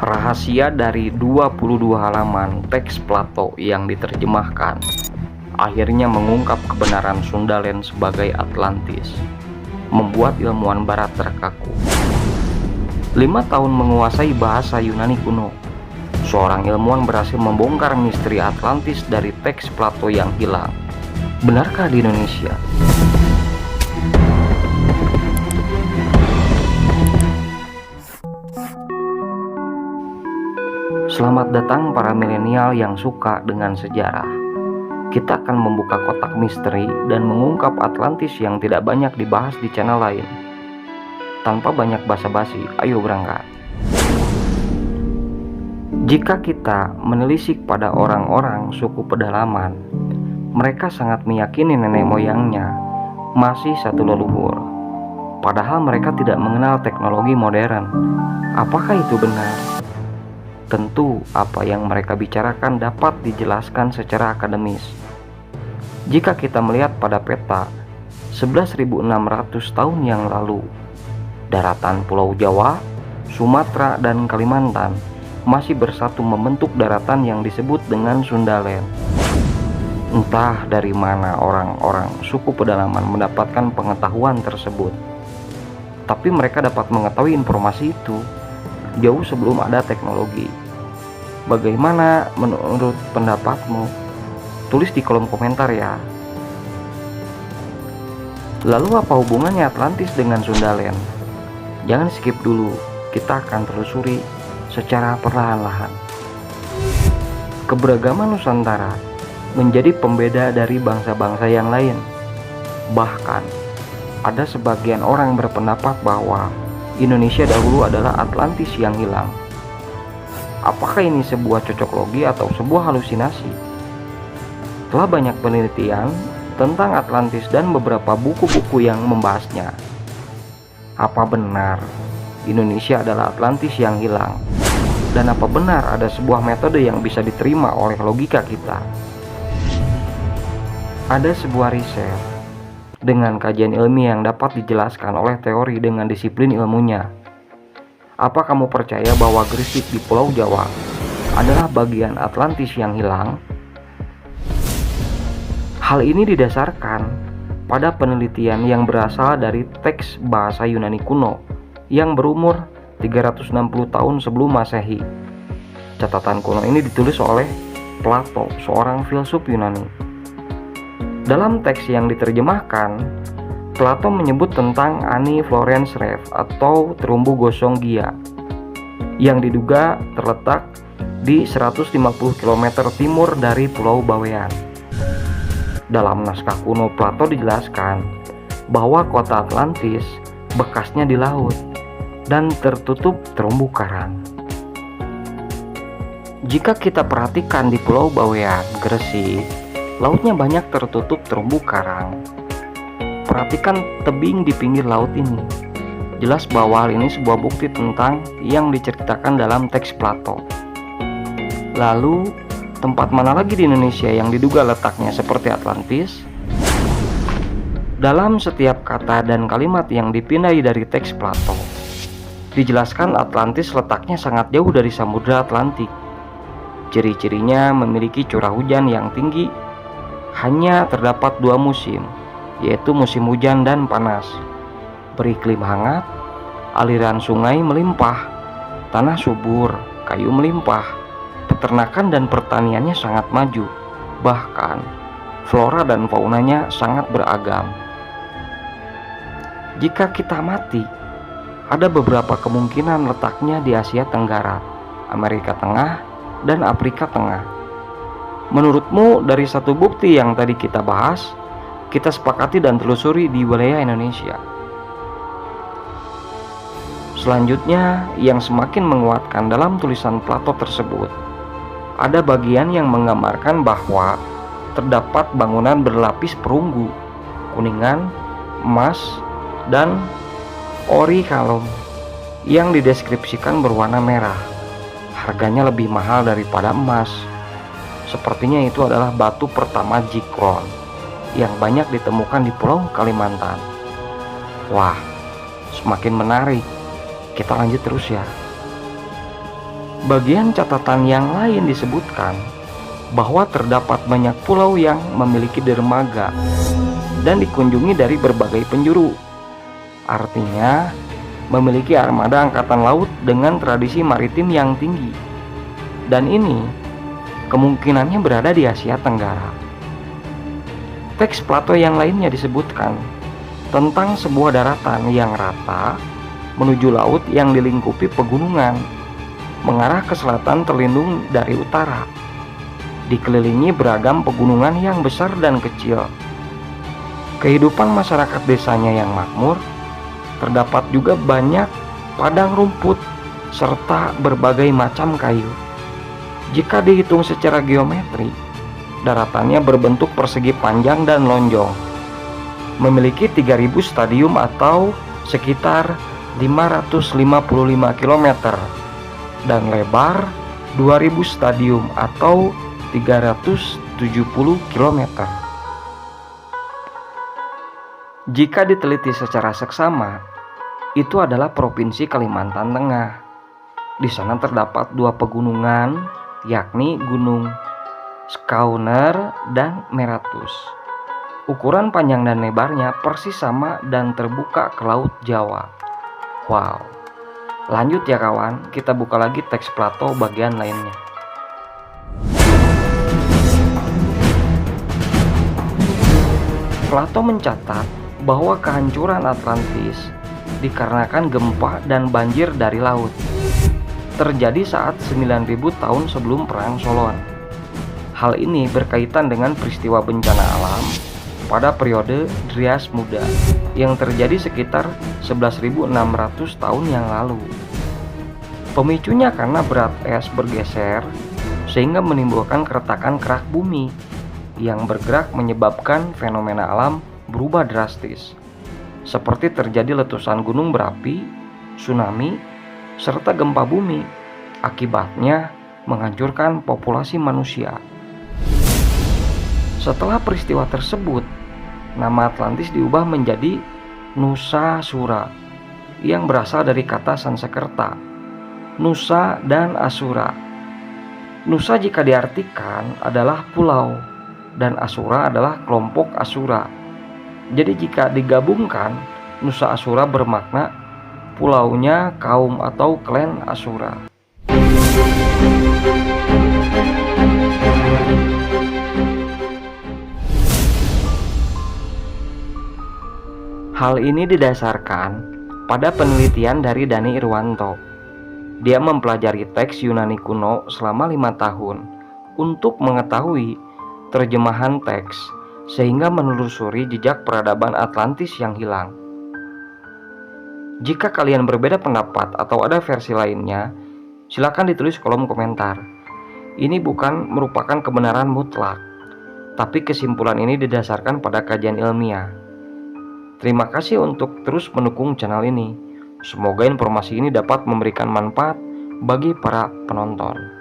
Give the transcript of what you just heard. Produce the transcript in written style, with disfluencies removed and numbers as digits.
Rahasia dari 22 halaman teks Plato yang diterjemahkan akhirnya mengungkap kebenaran Sundaland sebagai Atlantis, membuat ilmuwan barat terkaku. 5 tahun menguasai bahasa Yunani kuno, seorang ilmuwan berhasil membongkar misteri Atlantis dari teks Plato yang hilang. Benarkah di Indonesia? Selamat datang para milenial yang suka dengan sejarah. Kita akan membuka kotak misteri dan mengungkap Atlantis yang tidak banyak dibahas di channel lain. Tanpa banyak basa-basi, ayo berangkat. Jika kita menelisik pada orang-orang suku pedalaman, mereka sangat meyakini nenek moyangnya masih satu leluhur. Padahal mereka tidak mengenal teknologi modern. Apakah itu benar? Tentu apa yang mereka bicarakan dapat dijelaskan secara akademis. Jika kita melihat pada peta 11.600 tahun yang lalu, daratan Pulau Jawa, Sumatera, dan Kalimantan masih bersatu membentuk daratan yang disebut dengan Sundaland. Entah dari mana orang-orang suku pedalaman mendapatkan pengetahuan tersebut, tapi mereka dapat mengetahui informasi itu jauh sebelum ada teknologi. Bagaimana menurut pendapatmu? Tulis di kolom komentar ya. Lalu apa hubungannya Atlantis dengan Sundaland? Jangan skip dulu, kita akan telusuri secara perlahan-lahan. Keberagaman Nusantara menjadi pembeda dari bangsa-bangsa yang lain. Bahkan ada sebagian orang berpendapat bahwa Indonesia dahulu adalah Atlantis yang hilang. Apakah ini sebuah cocok logi atau sebuah halusinasi? Telah banyak penelitian tentang Atlantis dan beberapa buku-buku yang membahasnya. Apa benar Indonesia adalah Atlantis yang hilang? Dan apa benar ada sebuah metode yang bisa diterima oleh logika kita? Ada sebuah riset dengan kajian ilmiah yang dapat dijelaskan oleh teori dengan disiplin ilmunya. Apa kamu percaya bahwa Gresik di Pulau Jawa adalah bagian Atlantis yang hilang? Hal ini didasarkan pada penelitian yang berasal dari teks bahasa Yunani kuno yang berumur 360 tahun sebelum Masehi. Catatan kuno ini ditulis oleh Plato, seorang filsuf Yunani. Dalam teks yang diterjemahkan, Plato menyebut tentang Ani Florence Reef atau terumbu gosong Gia yang diduga terletak di 150 km timur dari Pulau Bawean. Dalam naskah kuno Plato dijelaskan bahwa kota Atlantis bekasnya di laut dan tertutup terumbu karang. Jika kita perhatikan di Pulau Bawean, Gresik, lautnya banyak tertutup terumbu karang. Perhatikan tebing di pinggir laut ini. Jelas bahwa hal ini sebuah bukti tentang yang diceritakan dalam teks Plato. Lalu, tempat mana lagi di Indonesia yang diduga letaknya seperti Atlantis? Dalam setiap kata dan kalimat yang dipindai dari teks Plato, dijelaskan Atlantis letaknya sangat jauh dari Samudra Atlantik. Ciri-cirinya memiliki curah hujan yang tinggi. Hanya terdapat 2 musim, yaitu musim hujan dan panas. Beriklim hangat, aliran sungai melimpah, tanah subur, kayu melimpah, peternakan dan pertaniannya sangat maju. Bahkan flora dan faunanya sangat beragam. Jika kita amati, ada beberapa kemungkinan letaknya di Asia Tenggara, Amerika Tengah, dan Afrika Tengah. Menurutmu dari satu bukti yang tadi kita bahas, kita sepakati dan telusuri di wilayah Indonesia. Selanjutnya, yang semakin menguatkan dalam tulisan Plato tersebut, ada bagian yang menggambarkan bahwa terdapat bangunan berlapis perunggu, kuningan, emas, dan ori kalum yang dideskripsikan berwarna merah. Harganya lebih mahal daripada emas. Sepertinya itu adalah batu pertama zikron yang banyak ditemukan di Pulau Kalimantan. Wah, semakin menarik. Kita lanjut terus ya. Bagian catatan yang lain disebutkan bahwa terdapat banyak pulau yang memiliki dermaga dan dikunjungi dari berbagai penjuru. Artinya, memiliki armada angkatan laut dengan tradisi maritim yang tinggi. Dan ini kemungkinannya berada di Asia Tenggara. Teks Plato yang lainnya disebutkan tentang sebuah daratan yang rata menuju laut yang dilingkupi pegunungan, mengarah ke selatan terlindung dari utara, dikelilingi beragam pegunungan yang besar dan kecil. Kehidupan masyarakat desanya yang makmur, terdapat juga banyak padang rumput serta berbagai macam kayu. Jika dihitung secara geometri, daratannya berbentuk persegi panjang dan lonjong, memiliki 3000 stadium atau sekitar 555 km, dan lebar 2000 stadium atau 370 km. Jika diteliti secara seksama, itu adalah Provinsi Kalimantan Tengah. Di sana terdapat dua pegunungan, yakni Gunung Schauner dan Meratus. Ukuran panjang dan lebarnya persis sama dan terbuka ke Laut Jawa. Wow. Lanjut ya kawan, kita buka lagi teks Plato bagian lainnya. Plato mencatat bahwa kehancuran Atlantis dikarenakan gempa dan banjir dari laut terjadi saat 9000 tahun sebelum Perang Solon. Hal ini berkaitan dengan peristiwa bencana alam pada periode Drias Muda yang terjadi sekitar 11.600 tahun yang lalu. Pemicunya karena berat es bergeser sehingga menimbulkan keretakan kerak bumi yang bergerak menyebabkan fenomena alam berubah drastis, seperti terjadi letusan gunung berapi, tsunami, serta gempa bumi. Akibatnya menghancurkan populasi manusia. Setelah peristiwa tersebut, nama Atlantis diubah menjadi Nusa Sura yang berasal dari kata Sanskerta, Nusa dan Asura. Nusa jika diartikan adalah pulau dan Asura adalah kelompok Asura. Jadi jika digabungkan, Nusa Asura bermakna pulaunya kaum atau klan Asura. Hal ini didasarkan pada penelitian dari Dani Irwanto. Dia mempelajari teks Yunani kuno selama 5 tahun untuk mengetahui terjemahan teks sehingga menelusuri jejak peradaban Atlantis yang hilang. Jika kalian berbeda pendapat atau ada versi lainnya, silakan ditulis kolom komentar. Ini bukan merupakan kebenaran mutlak, tapi kesimpulan ini didasarkan pada kajian ilmiah. Terima kasih untuk terus mendukung channel ini. Semoga informasi ini dapat memberikan manfaat bagi para penonton.